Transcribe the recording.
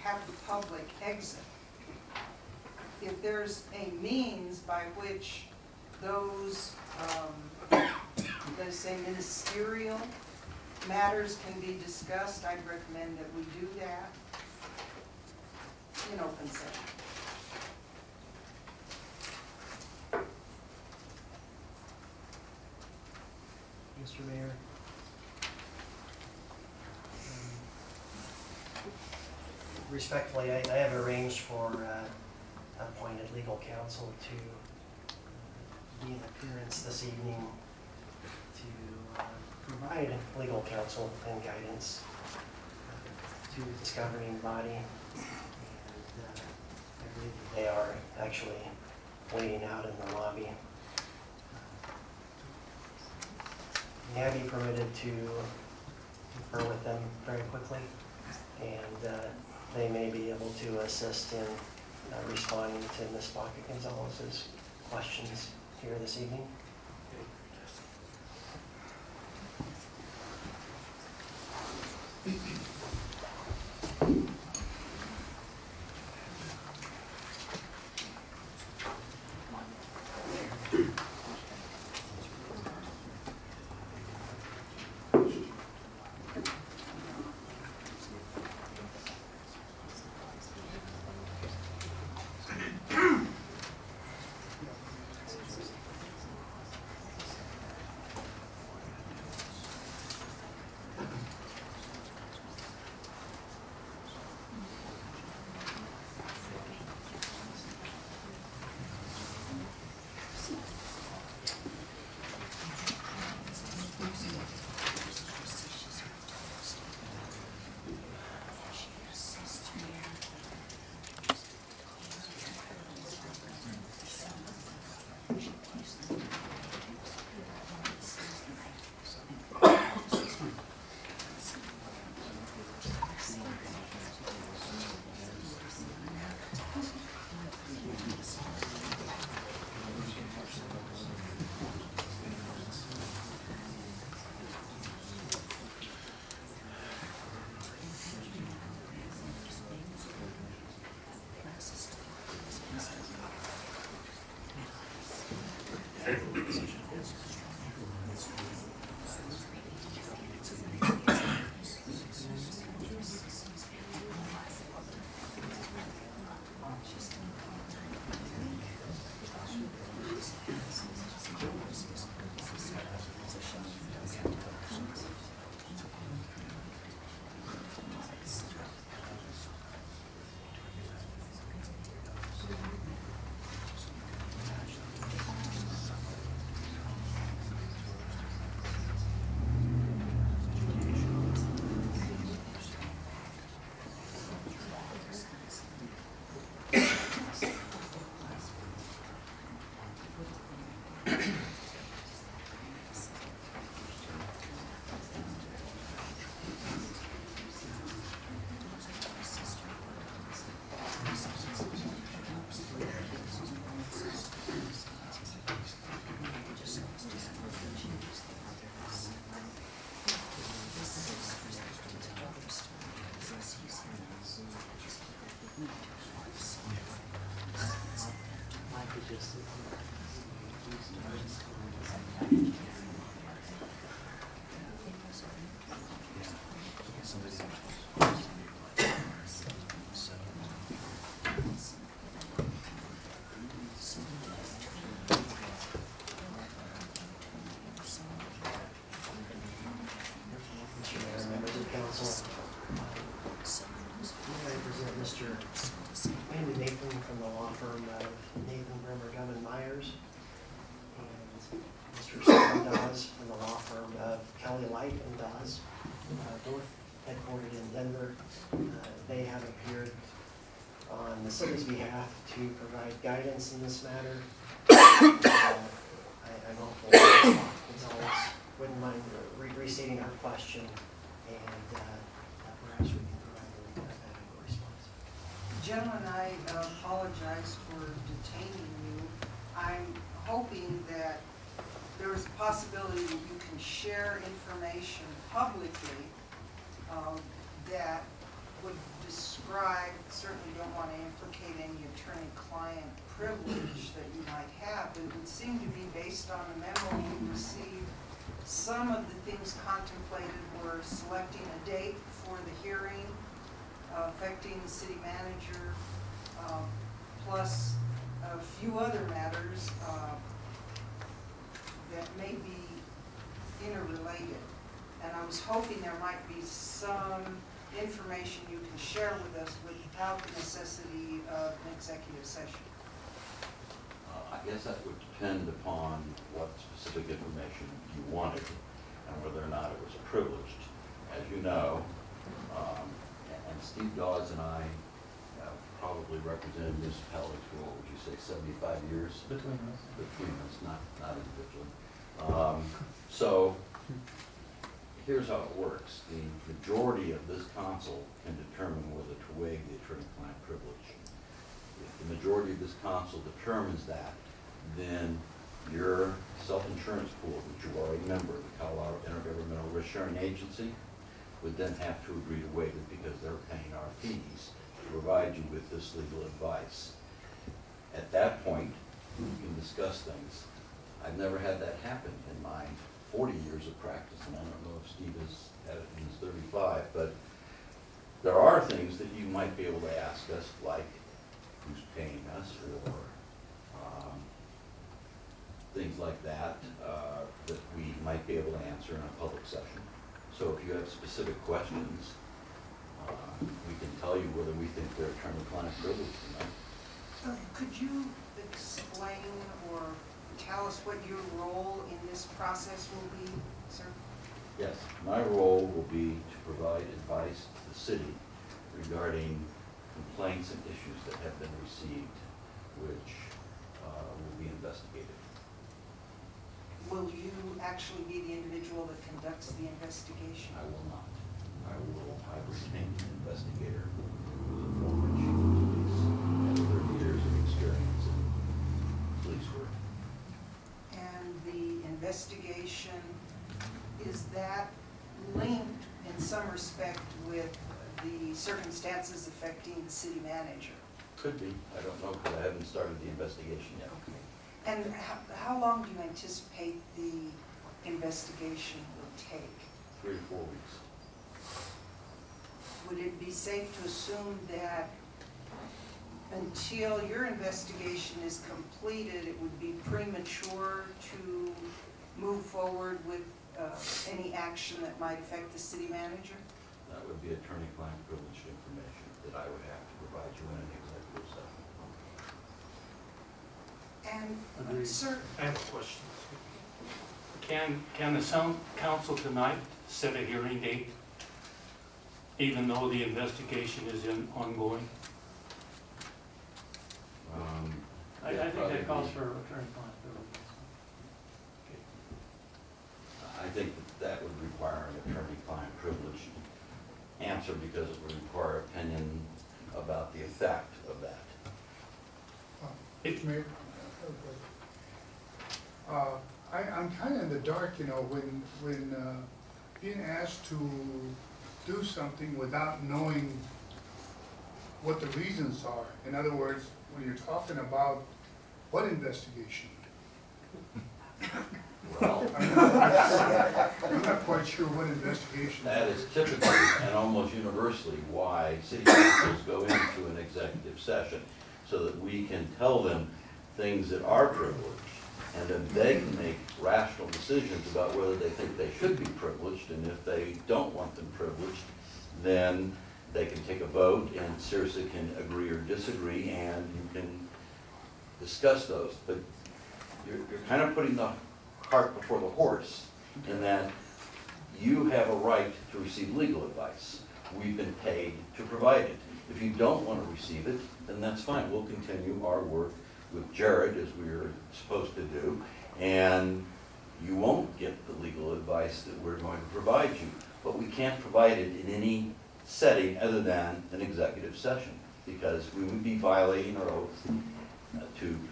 have the public exit. If there's a means by which those, let's say, ministerial matters can be discussed, I'd recommend that we do that in open session. Mr. Mayor, respectfully, I have arranged for appointed legal counsel to be in appearance this evening to provide legal counsel and guidance to this governing body. And I believe that they are actually waiting out in the lobby. May I be permitted to confer with them very quickly? And they may be able to assist in responding to Ms. Baca-Gonzalez's questions here this evening. City's behalf to provide guidance in this matter. I'm hopeful that Gonzalez wouldn't mind restating our question, and perhaps we can provide a adequate response. Gentlemen, I apologize for detaining you. I'm hoping that there is a possibility that you can share information publicly that would describe described, certainly don't want to implicate any attorney-client privilege that you might have, but it would seem to be based on the memo we received. Some of the things contemplated were selecting a date for the hearing, affecting the city manager, plus a few other matters that may be interrelated. And I was hoping there might be some information you can share with us without the necessity of an executive session. I guess that would depend upon what specific information you wanted and whether or not it was privileged. As you know, and Steve Dawes and I have probably represented municipalities for, what would you say, 75 years? Between us. Between us, not individually. So here's how it works. The majority of this council can determine whether to waive the attorney-client privilege. If the majority of this council determines that, then your self-insurance pool, which you are a member of the Colorado Intergovernmental Risk Sharing Agency, would then have to agree to waive it because they're paying our fees to provide you with this legal advice. At that point, you can discuss things. I've never had that happen in my 40 years of practice, and I don't know if Steve has had it in his 35, but there are things that you might be able to ask us, like who's paying us, or things like that, that we might be able to answer in a public session. So if you have specific questions, we can tell you whether we think they're attorney-client privilege or not. Could you explain or tell us what your role in this process will be, sir? Yes, my role will be to provide advice to the city regarding complaints and issues that have been received, which will be investigated. Will you actually be the individual that conducts the investigation? I will not. I retain an investigator who is a former chief of police and 30 years of experience in police work. And the investigation, is that linked in some respect with the circumstances affecting the city manager? Could be. I don't know because I haven't started the investigation yet. Okay. And how long do you anticipate the investigation will take? 3 to 4 weeks. Would it be safe to assume that until your investigation is completed, it would be premature to move forward with any action that might affect the city manager? That would be attorney-client privileged information that I would have to provide you in an executive session. And, Agreed. sir, I have a question. Can the council tonight set a hearing date, even though the investigation is ongoing? I yeah, think that calls probably. for attorney-client privilege. I think that would require an attorney-client privilege answer because it would require opinion about the effect of that. Mayor, I'm kind of in the dark, you know, when being asked to do something without knowing what the reasons are. In other words, when you're talking about what investigation? Well, I'm not quite sure what investigation. that is typically and almost universally why city councils go into an executive session, so that we can tell them things that are privileged, and then they can make rational decisions about whether they think they should be privileged, and if they don't want them privileged, then they can take a vote, and seriously can agree or disagree, and you can discuss those. But you're kind of putting the cart before the horse, in that you have a right to receive legal advice. We've been paid to provide it. If you don't want to receive it, then that's fine. We'll continue our work with Jared as we are supposed to do, and you won't get the legal advice that we're going to provide you. But we can't provide it in any setting other than an executive session, because we would be violating our oath to provide